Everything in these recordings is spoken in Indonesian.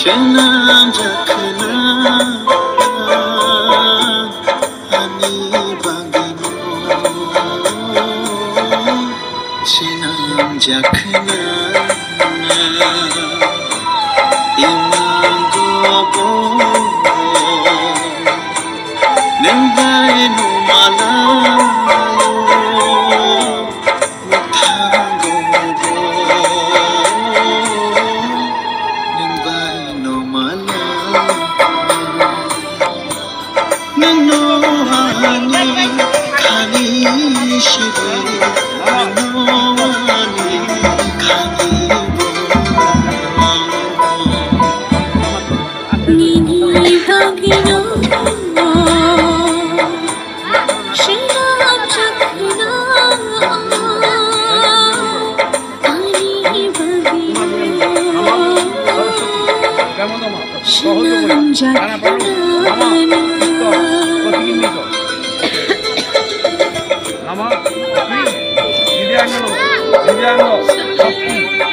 Shenam jakna ani bagino Shenam jakna imangobo Nembai no malayo Muthangobo Nembai no malayo Nano hani khani shibe Nano hani khani Nini bagino Shenam jakna ani bagino Shenam jakna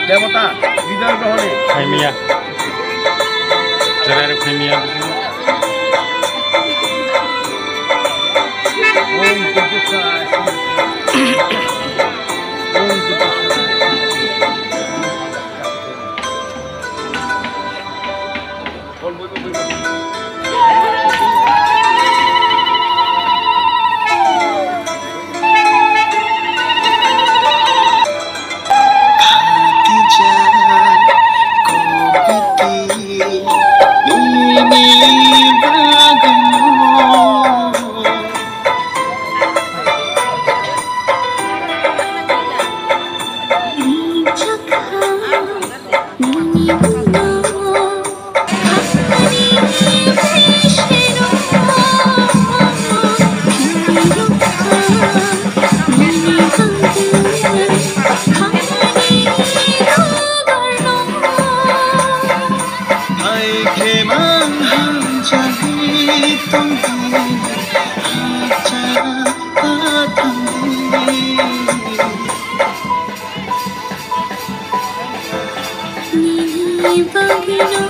देवता विजय ग्रहणे खाइमिया जरा खाइमिया ओम तत्सत् ओम Nini bagino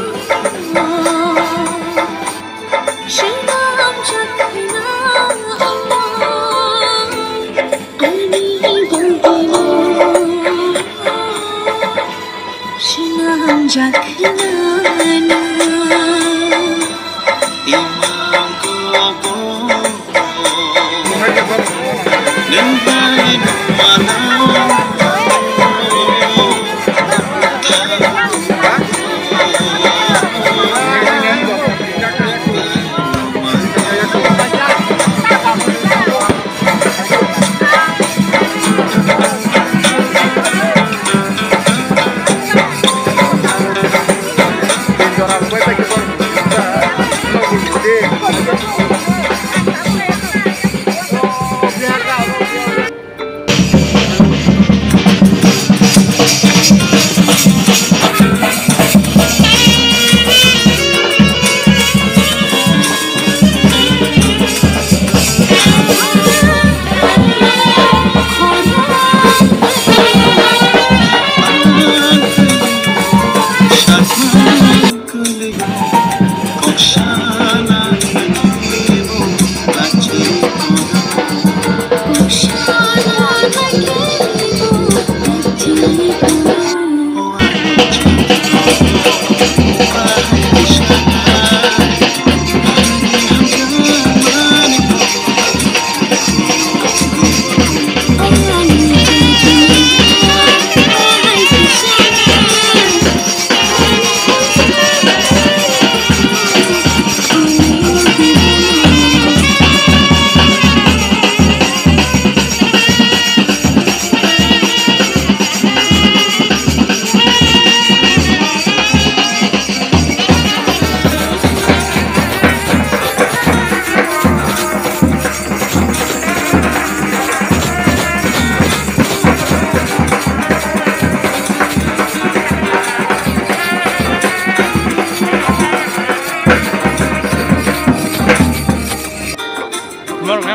Shenam jakna ani bagino Shenam jakna imangobo Nembai no malayo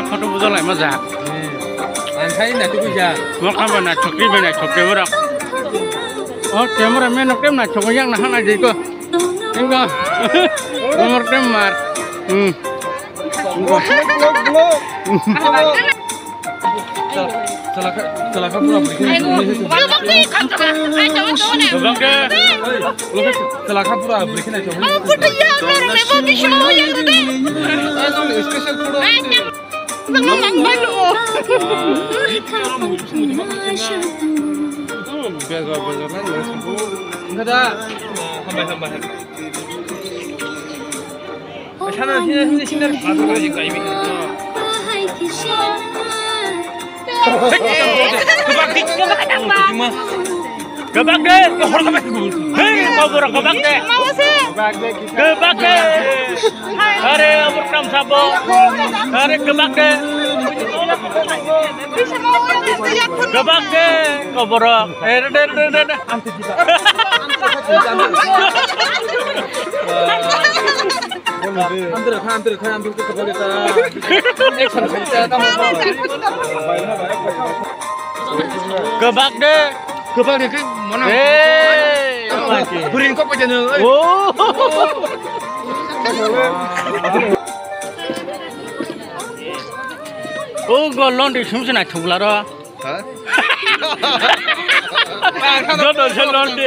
photo बुझालाई मजा खाइ ना तू जा म काम बना छोकरी बना छोकरी बरा ओ कैमरा मैन केम ना छोकरी yang ना हाना जइको Enggak. Nomor temar. Celaka pura beli. Celaka pura beli kena coba. Enggak ada. Hamba. Sana sini satu lagi kayak ini. Gebak deh, mau borong gebak deh. Gebak deh. Hari berkam sabo. Hari gebak deh. Gebak deh, kau borong. Anti kita. Hampir ke kepala kita. Gebak deh. Gebak deh kan mana? Beriin kok aja nih. Oh, golong di sini nak coba lah. Hah? Golong di.